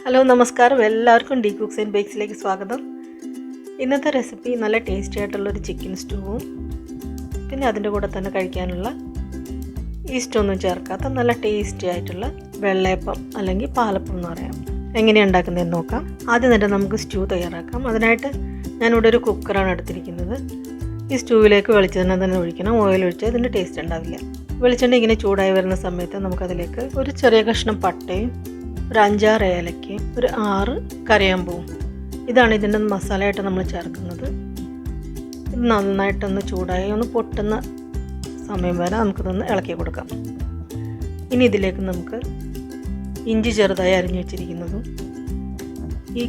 Hello നമസ്കാരം, എല്ലാവർക്കും D cooks and ബേക്സിലേക്ക് സ്വാഗതം. ഇന്നത്തെ റെസിപ്പി നല്ല ടേസ്റ്റി ആയിട്ടുള്ളൊരു ചിക്കൻ സ്റ്റൂവും പിന്നെ അതിൻ്റെ കൂടെ തന്നെ കഴിക്കാനുള്ള ഈസ്റ്റ് ഒന്നും ചേർക്കാത്ത നല്ല ടേസ്റ്റി ആയിട്ടുള്ള വെള്ളയപ്പം അല്ലെങ്കിൽ പാലപ്പം എന്ന് പറയാം. എങ്ങനെയാണ് ഉണ്ടാക്കുന്നതെന്ന് നോക്കാം. ആദ്യം തന്നെ നമുക്ക് സ്റ്റൂ തയ്യാറാക്കാം. അതിനായിട്ട് ഞാനിവിടെ ഒരു കുക്കറാണ് എടുത്തിരിക്കുന്നത്. ഈ സ്റ്റൂവിലേക്ക് വെളിച്ചെണ്ണ തന്നെ ഒഴിക്കണം. ഓയിൽ ഒഴിച്ചാൽ ഇതിൻ്റെ ടേസ്റ്റ് ഉണ്ടാവില്ല. വെളിച്ചെണ്ണ ഇങ്ങനെ ചൂടായി വരുന്ന സമയത്ത് നമുക്കതിലേക്ക് ഒരു ചെറിയ കഷ്ണം പട്ടയും ഒരു 5-6 ഏലക്കയും ഒരു 6 കറിയാമ്പൂവും, ഇതാണ് ഇതിൻ്റെ മസാലയായിട്ട് നമ്മൾ ചേർക്കുന്നത്. ഇത് നന്നായിട്ടൊന്ന് ചൂടായി ഒന്ന് പൊട്ടുന്ന സമയം വരെ നമുക്കിതൊന്ന് ഇളക്കി കൊടുക്കാം. ഇനി ഇതിലേക്ക് നമുക്ക് ഇഞ്ചി ചെറുതായി അരിഞ്ഞു വെച്ചിരിക്കുന്നതും ഈ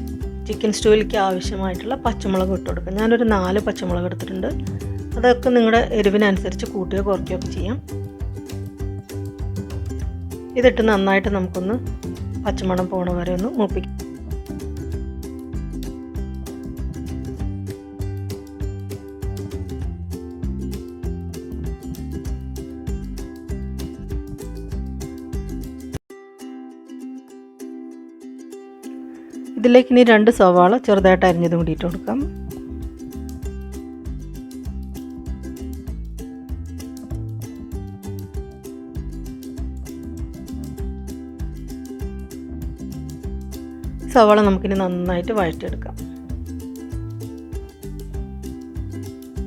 ചിക്കൻ സ്റ്റൂവിലേക്ക് ആവശ്യമായിട്ടുള്ള പച്ചമുളക് ഇട്ട് കൊടുക്കാം. ഞാനൊരു 4 പച്ചമുളക് എടുത്തിട്ടുണ്ട്. അതൊക്കെ നിങ്ങളുടെ എരിവിനനുസരിച്ച് കൂട്ടുകയോ കുറയ്ക്കുകയോ ഒക്കെ ചെയ്യാം. ഇതിട്ട് നന്നായിട്ട് നമുക്കൊന്ന് പച്ചമണം പോണ വരെ ഒന്ന് മൂപ്പിക്കാം. ഇതിലേക്ക് ഇനി 2 സവാള ചെറുതായിട്ട് അരിഞ്ഞതും കൂടി ഇട്ട് കൊടുക്കാം. സവാള നമുക്കിനി നന്നായിട്ട് വഴറ്റിയെടുക്കാം.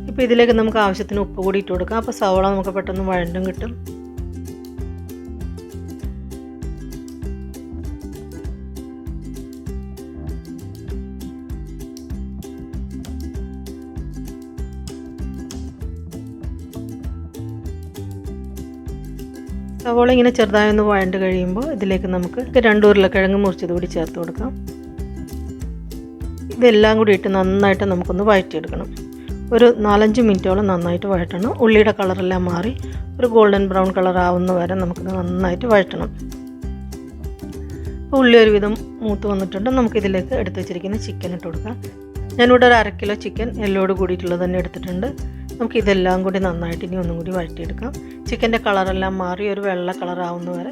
ഇപ്പോൾ ഇതിലേക്ക് നമുക്ക് ആവശ്യത്തിന് ഉപ്പ് കൂടി ഇട്ട് കൊടുക്കാം. അപ്പോൾ സവാള നമുക്ക് പെട്ടെന്ന് വഴണ്ടും കിട്ടും. സവാള ഇങ്ങനെ ചെറുതായി ഒന്ന് വഴണ്ട് കഴിയുമ്പോൾ ഇതിലേക്ക് നമുക്ക് 2 ഉരുളക്കിഴങ്ങ് മുറിച്ചത് കൂടി ചേർത്ത് കൊടുക്കാം. ഇതെല്ലാം കൂടി ഇട്ട് നന്നായിട്ട് നമുക്കൊന്ന് വഴറ്റിയെടുക്കണം. ഒരു 4-5 മിനിറ്റോളം നന്നായിട്ട് വഴറ്റണം. ഉള്ളിയുടെ കളറെല്ലാം മാറി ഒരു ഗോൾഡൻ ബ്രൗൺ കളർ ആവുന്ന വരെ നമുക്കിത് നന്നായിട്ട് വഴറ്റണം. ഇപ്പോൾ ഉള്ളി ഒരുവിധം മൂത്ത് വന്നിട്ടുണ്ട്. നമുക്കിതിലേക്ക് എടുത്ത് വെച്ചിരിക്കുന്ന ചിക്കൻ ഇട്ട് കൊടുക്കാം. ഞാനിവിടെ ഒരു 1/2 കിലോ ചിക്കൻ എല്ലോട് കൂടിയിട്ടുള്ളത് തന്നെ എടുത്തിട്ടുണ്ട്. നമുക്ക് ഇതെല്ലാം കൂടി നന്നായിട്ട് ഇനി ഒന്നും കൂടി വഴറ്റിയെടുക്കാം. ചിക്കൻ്റെ കളറെല്ലാം മാറി ഒരു വെള്ള കളറാവുന്ന വരെ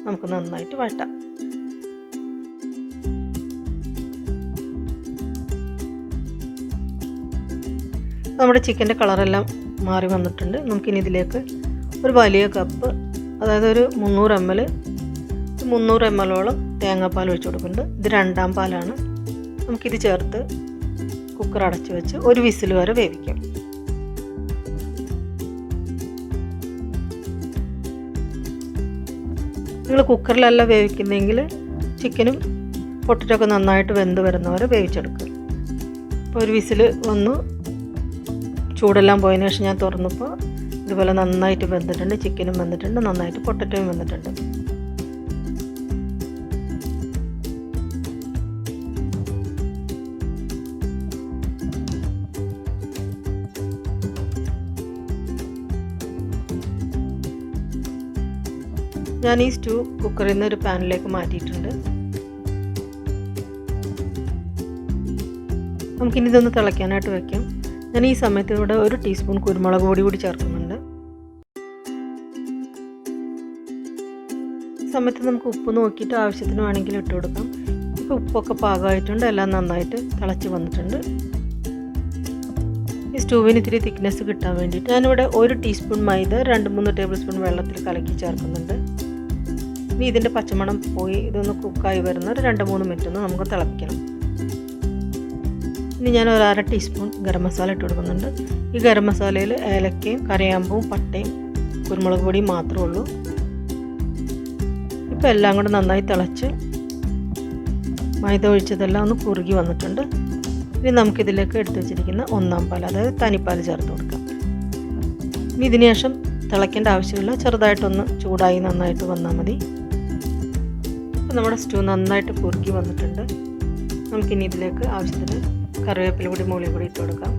നമുക്ക് നന്നായിട്ട് വഴറ്റാം. നമ്മുടെ ചിക്കൻ്റെ കളറെല്ലാം മാറി വന്നിട്ടുണ്ട്. നമുക്കിനി ഇതിലേക്ക് ഒരു വലിയ കപ്പ്, അതായത് ഒരു 300 ml തേങ്ങാപ്പാൽ ഒഴിച്ച് കൊടുക്കുന്നുണ്ട്. ഇത് 2ാം പാലാണ്. നമുക്കിത് ചേർത്ത് കുക്കർ അടച്ച് വെച്ച് ഒരു വിസിൽ വരെ വേവിക്കാം. നിങ്ങൾ കുക്കറിലല്ല വേവിക്കുന്നതെങ്കിൽ ചിക്കനും പൊട്ടറ്റൊക്കെ നന്നായിട്ട് വെന്ത് വരുന്നവരെ വേവിച്ചെടുക്കുക. ഇപ്പോൾ ഒരു വിസിൽ വന്നു, ചൂടെല്ലാം പോയതിനു ശേഷം ഞാൻ തുറന്നപ്പോൾ ഇതുപോലെ നന്നായിട്ട് വെന്തിട്ടുണ്ട്. ചിക്കനും വെന്തിട്ടുണ്ട്, നന്നായിട്ട് പൊട്ടറ്റോയും വെന്തിട്ടുണ്ട്. ഞാൻ ഈ സ്റ്റൂ കുക്കറിൽ നിന്ന് ഒരു പാനിലേക്ക് മാറ്റിയിട്ടുണ്ട്. നമുക്കിനി ഇതൊന്ന് തിളയ്ക്കാനായിട്ട് വെക്കാം. ഞാൻ ഈ സമയത്ത് ഇവിടെ 1 ടീസ്പൂൺ കുരുമുളക് പൊടി കൂടി ചേർക്കുന്നുണ്ട്. ഈ സമയത്ത് നമുക്ക് ഉപ്പ് നോക്കിയിട്ട് ആവശ്യത്തിന് വേണമെങ്കിൽ ഇട്ട് കൊടുക്കാം. ഇപ്പോൾ ഉപ്പൊക്കെ പാകമായിട്ടുണ്ട്. എല്ലാം നന്നായിട്ട് തിളച്ച് വന്നിട്ടുണ്ട്. ഈ സ്റ്റൂവിന് ഇത്തിരി തിക്നെസ് കിട്ടാൻ വേണ്ടിയിട്ട് ഞാനിവിടെ 1 ടീസ്പൂൺ മൈദ 2-3 ടേബിൾ സ്പൂൺ വെള്ളത്തിൽ കലക്കി ചേർക്കുന്നുണ്ട്. ഇനി ഇതിൻ്റെ പച്ചമണം പോയി ഇതൊന്ന് കുക്കായി വരുന്ന ഒരു 2-3 മിനിറ്റ് ഒന്ന് നമുക്ക് തിളപ്പിക്കണം. ഇനി ഞാൻ ഒരു 1/2 ടീസ്പൂൺ ഗരം മസാല ഇട്ട് കൊടുക്കുന്നുണ്ട്. ഈ ഗരം മസാലയിൽ ഏലക്കയും കറിയാമ്പൂവും പട്ടയും കുരുമുളക് പൊടിയും മാത്രമേ ഉള്ളൂ. ഇപ്പോൾ എല്ലാം കൂടെ നന്നായി തിളച്ച് മൈദ ഒഴിച്ചതെല്ലാം ഒന്ന് കുറുകി വന്നിട്ടുണ്ട്. ഇനി നമുക്കിതിലേക്ക് എടുത്ത് വെച്ചിരിക്കുന്ന 1ാം പാൽ, അതായത് തനിപ്പാൽ ചേർത്ത് കൊടുക്കാം. ഇനി ഇതിന് ശേഷം തിളയ്ക്കേണ്ട ആവശ്യമില്ല. ചെറുതായിട്ടൊന്ന് ചൂടായി നന്നായിട്ട് വന്നാൽ മതി. അപ്പോൾ നമ്മുടെ സ്റ്റൂ നന്നായിട്ട് കുറുക്കി വന്നിട്ടുണ്ട്. നമുക്കിനി ഇതിലേക്ക് ആവശ്യത്തിന് കറിവേപ്പില കൂടി മുകളിൽ കൂടി ഇട്ട് കൊടുക്കാം.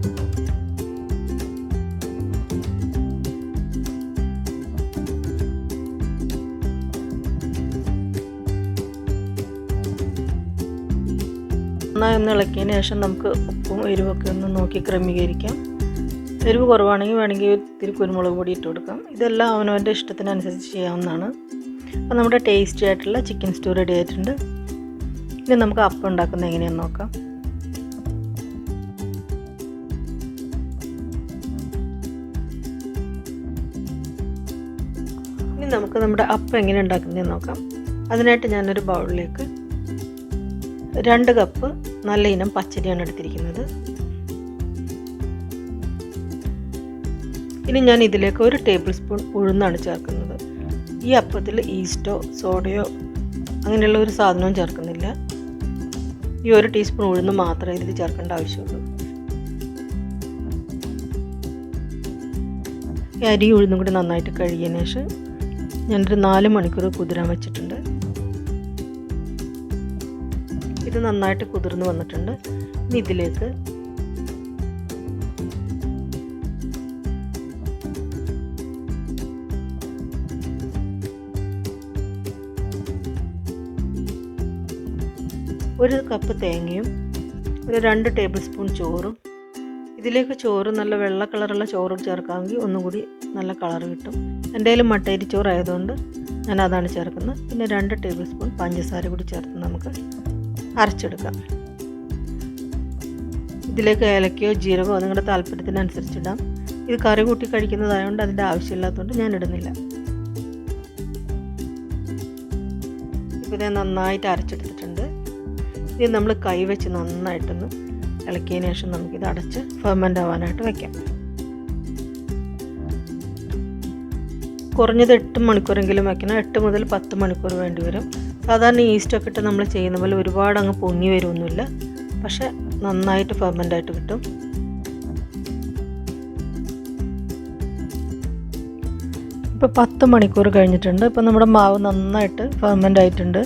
നന്നായി ഒന്ന് ഇളക്കിയതിന് ശേഷം നമുക്ക് ഉപ്പും എരിവൊക്കെ ഒന്ന് നോക്കി ക്രമീകരിക്കാം. എരിവ് കുറവാണെങ്കിൽ വേണമെങ്കിൽ ഇത്തിരി കുരുമുളക് പൊടി ഇട്ട് കൊടുക്കാം. ഇതെല്ലാം അവനവൻ്റെ ഇഷ്ടത്തിനനുസരിച്ച് ചെയ്യാവുന്നതാണ്. അപ്പോൾ നമ്മുടെ ടേസ്റ്റി ആയിട്ടുള്ള ചിക്കൻ സ്റ്റൂ റെഡി ആയിട്ടുണ്ട്. ഇനി നമുക്ക് അപ്പം ഉണ്ടാക്കുന്നത് എങ്ങനെയാണെന്ന് നോക്കാം. ഇനി നമുക്ക് നമ്മുടെ അപ്പം എങ്ങനെ ഉണ്ടാക്കുന്നതെന്ന് നോക്കാം. അതിനായിട്ട് ഞാനൊരു ബൗളിലേക്ക് 2 കപ്പ് നല്ല ഇനം പച്ചരിയാണ് എടുത്തിരിക്കുന്നത്. ഇനി ഞാൻ ഇതിലേക്ക് 1 ടേബിൾ സ്പൂൺ ഉഴുന്നാണ് ചേർക്കുന്നത്. ഈ അപ്പത്തിൽ ഈസ്റ്റോ സോഡയോ അങ്ങനെയുള്ള ഒരു സാധനവും ചേർക്കുന്നില്ല. ഈ 1 ടീസ്പൂൺ ഉഴുന്ന് മാത്രമേ ഇതിൽ ചേർക്കേണ്ട ആവശ്യമുള്ളൂ. ഈ അരി ഉഴുന്നും കൂടി നന്നായിട്ട് കഴുകിയതിന് ശേഷം ഞാനൊരു 4 മണിക്കൂർ കുതിരാൻ വെച്ചിട്ടുണ്ട്. ഇത് നന്നായിട്ട് കുതിർന്ന് വന്നിട്ടുണ്ട്. ഇനി ഇതിലേക്ക് ഒരു കപ്പ് തേങ്ങയും 2 ടേബിൾ സ്പൂൺ ചോറും. ഇതിലേക്ക് ചോറ് നല്ല വെള്ള കളറുള്ള ചോറ് ചേർക്കാമെങ്കിൽ ഒന്നും കൂടി നല്ല കളർ കിട്ടും. എൻ്റെ കയ്യിൽ മട്ടയരി ചോറായതുകൊണ്ട് ഞാൻ അതാണ് ചേർക്കുന്നത്. പിന്നെ 2 ടേബിൾ സ്പൂൺ പഞ്ചസാര കൂടി ചേർത്ത് നമുക്ക് അരച്ചെടുക്കാം. ഇതിലേക്ക് ഏലക്കയോ ജീരകമോ നിങ്ങളുടെ താല്പര്യത്തിനനുസരിച്ചിടാം. ഇത് കറി കൂട്ടി കഴിക്കുന്നതായതുകൊണ്ട് അതിൻ്റെ ആവശ്യമില്ലാത്തതുകൊണ്ട് ഞാൻ ഇടുന്നില്ല. ഇപ്പോൾ ഞാൻ നന്നായിട്ട് അരച്ചെടുത്തിട്ടുണ്ട്. ഇത് നമ്മൾ കൈ വെച്ച് നന്നായിട്ടൊന്ന് ഇളക്കിയതിന് ശേഷം നമുക്കിത് അടച്ച് ഫെർമെൻ്റ് ആവാനായിട്ട് വയ്ക്കാം. കുറഞ്ഞത് 8 മണിക്കൂറെങ്കിലും വയ്ക്കണം. 8 മുതൽ 10 മണിക്കൂർ വേണ്ടി വരും. സാധാരണ ഈസ്റ്റൊക്കെ ഇട്ട് നമ്മൾ ചെയ്യുന്ന പോലെ ഒരുപാട് അങ്ങ് പൊങ്ങി വരുമൊന്നുമില്ല, പക്ഷെ നന്നായിട്ട് ഫെർമെൻ്റ് ആയിട്ട് കിട്ടും. ഇപ്പോൾ 10 മണിക്കൂർ കഴിഞ്ഞിട്ടുണ്ട്. ഇപ്പോൾ നമ്മുടെ മാവ് നന്നായിട്ട് ഫെർമെൻ്റ് ആയിട്ടുണ്ട്.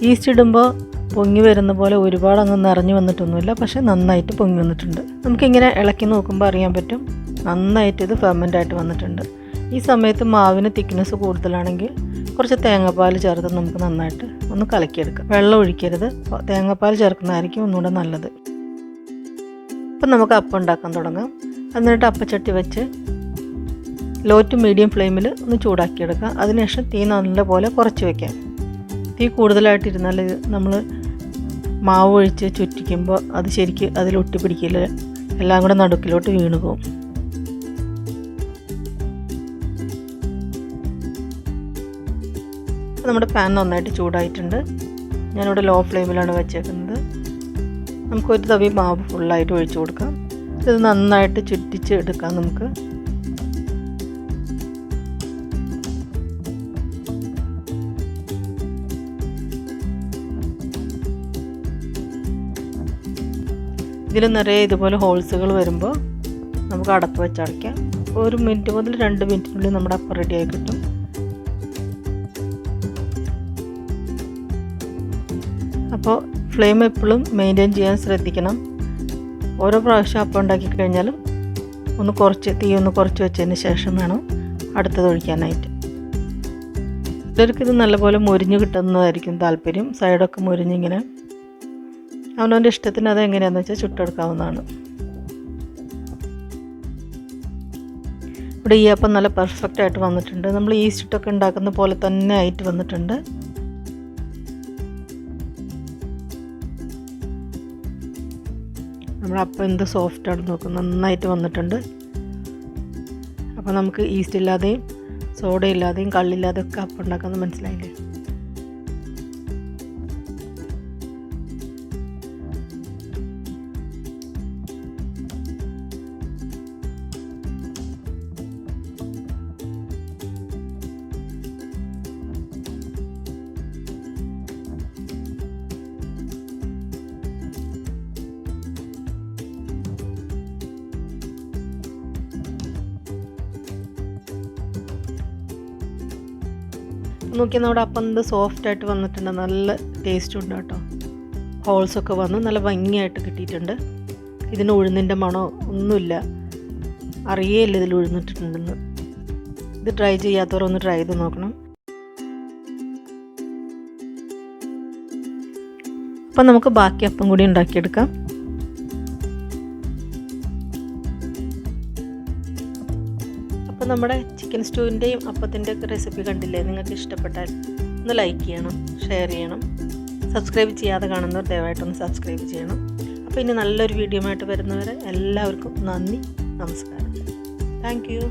ഈസ്റ്റ് ഇടുമ്പോൾ പൊങ്ങി വരുന്ന പോലെ ഒരുപാട് അങ്ങ് നിറഞ്ഞു വന്നിട്ടൊന്നുമില്ല, പക്ഷേ നന്നായിട്ട് പൊങ്ങി വന്നിട്ടുണ്ട്. നമുക്കിങ്ങനെ ഇളക്കി നോക്കുമ്പോൾ അറിയാൻ പറ്റും നന്നായിട്ട് ഇത് ഫെർമെൻ്റ് ആയിട്ട് വന്നിട്ടുണ്ട്. ഈ സമയത്ത് മാവിന് തിക്നെസ് കൂടുതലാണെങ്കിൽ കുറച്ച് തേങ്ങാപ്പാൽ ചേർത്ത് നമുക്ക് നന്നായിട്ട് ഒന്ന് കലക്കിയെടുക്കാം. വെള്ളം ഒഴിക്കരുത്, തേങ്ങാപ്പാൽ ചേർക്കുന്നതായിരിക്കും ഒന്നുകൂടെ നല്ലത്. ഇപ്പം നമുക്ക് അപ്പം ഉണ്ടാക്കാൻ തുടങ്ങാം. എന്നിട്ട് അപ്പച്ചട്ടി വെച്ച് ലോ ടു മീഡിയം ഫ്ലെയിമിൽ ഒന്ന് ചൂടാക്കിയെടുക്കാം. അതിനുശേഷം തീ നല്ലപോലെ കുറച്ച് വയ്ക്കാം. തീ കൂടുതലായിട്ടിരുന്നാൽ നമ്മൾ മാവ് ഒഴിച്ച് ചുറ്റിക്കുമ്പോൾ അത് ശരിക്കും അതിൽ ഒട്ടിപ്പിടിക്കില്ല, എല്ലാം കൂടെ നടുക്കിലോട്ട് വീണു പോകും. നമ്മുടെ പാൻ നന്നായിട്ട് ചൂടായിട്ടുണ്ട്. ഞാനിവിടെ ലോ ഫ്ലെയിമിലാണ് വെച്ചേക്കുന്നത്. നമുക്കൊരു തവി മാവ് ഫുള്ളായിട്ട് ഒഴിച്ചു കൊടുക്കാം. ഇത് നന്നായിട്ട് ചുറ്റിച്ച് എടുക്കാം. നമുക്ക് ഇതിൽ നിറയെ ഇതുപോലെ ഹോൾസുകൾ വരുമ്പോൾ നമുക്ക് അടപ്പ് വെച്ച് അടയ്ക്കാം. 1 മിനിറ്റ് മുതൽ 2 മിനിറ്റിനുള്ളിൽ നമ്മുടെ അപ്പം റെഡിയായി കിട്ടും. അപ്പോൾ ഫ്ലെയിം എപ്പോഴും മെയിൻറ്റെയിൻ ചെയ്യാൻ ശ്രദ്ധിക്കണം. ഓരോ പ്രാവശ്യം അപ്പം ഉണ്ടാക്കി കഴിഞ്ഞാലും തീ ഒന്ന് കുറച്ച് വെച്ചതിന് ശേഷം വേണം അടുത്തത് ഒഴിക്കാനായിട്ട്. ചിലർക്കിത് നല്ലപോലെ മൊരിഞ്ഞ് കിട്ടുന്നതായിരിക്കും താല്പര്യം. സൈഡൊക്കെ മൊരിഞ്ഞിങ്ങനെ അവനവൻ്റെ ഇഷ്ടത്തിന് അത് എങ്ങനെയാണെന്ന് വെച്ചാൽ ചുട്ടെടുക്കാവുന്നതാണ്. ഇവിടെ ഈ അപ്പം നല്ല പെർഫെക്റ്റ് ആയിട്ട് വന്നിട്ടുണ്ട്. നമ്മൾ ഈസ്റ്റ് ഇട്ടൊക്കെ ഉണ്ടാക്കുന്ന പോലെ തന്നെ ആയിട്ട് വന്നിട്ടുണ്ട്. നമ്മുടെ അപ്പം എന്ത് സോഫ്റ്റാണെന്ന് നോക്കും, നന്നായിട്ട് വന്നിട്ടുണ്ട്. അപ്പോൾ നമുക്ക് ഈസ്റ്റ് ഇല്ലാതെയും സോഡ ഇല്ലാതെയും കള്ളില്ലാതെയും ഒക്കെ അപ്പം ഉണ്ടാക്കാമെന്ന് മനസ്സിലായില്ലേ. നോക്കിയാൽ നമ്മുടെ അപ്പം എന്ത് സോഫ്റ്റായിട്ട് വന്നിട്ടുണ്ട്. നല്ല ടേസ്റ്റ് ഉണ്ട് കേട്ടോ. ഹോൾസൊക്കെ വന്ന് നല്ല ഭംഗിയായിട്ട് കിട്ടിയിട്ടുണ്ട്. ഇതിന് ഉഴുന്നിൻ്റെ മണോ ഒന്നുമില്ല, അറിയേയില്ല ഇതിൽ ഉഴുന്നിട്ടുണ്ടെന്ന്. ഇത് ട്രൈ ചെയ്യാത്തവർ ഒന്ന് ട്രൈ ചെയ്ത് നോക്കണം. അപ്പം നമുക്ക് ബാക്കി അപ്പം കൂടി ഉണ്ടാക്കിയെടുക്കാം. അപ്പോൾ നമ്മുടെ ചിക്കൻ സ്റ്റൂവിൻ്റെയും അപ്പത്തിൻ്റെയൊക്കെ റെസിപ്പി കണ്ടില്ലേ? നിങ്ങൾക്ക് ഇഷ്ടപ്പെട്ടാൽ ഒന്ന് ലൈക്ക് ചെയ്യണം, ഷെയർ ചെയ്യണം, സബ്സ്ക്രൈബ് ചെയ്യാതെ കാണുന്നവർ ദയവായിട്ടൊന്ന് സബ്സ്ക്രൈബ് ചെയ്യണം. അപ്പോൾ ഇനി നല്ലൊരു വീഡിയോ ആയിട്ട് വരുന്നവരെ എല്ലാവർക്കും നന്ദി, നമസ്കാരം. Thank you.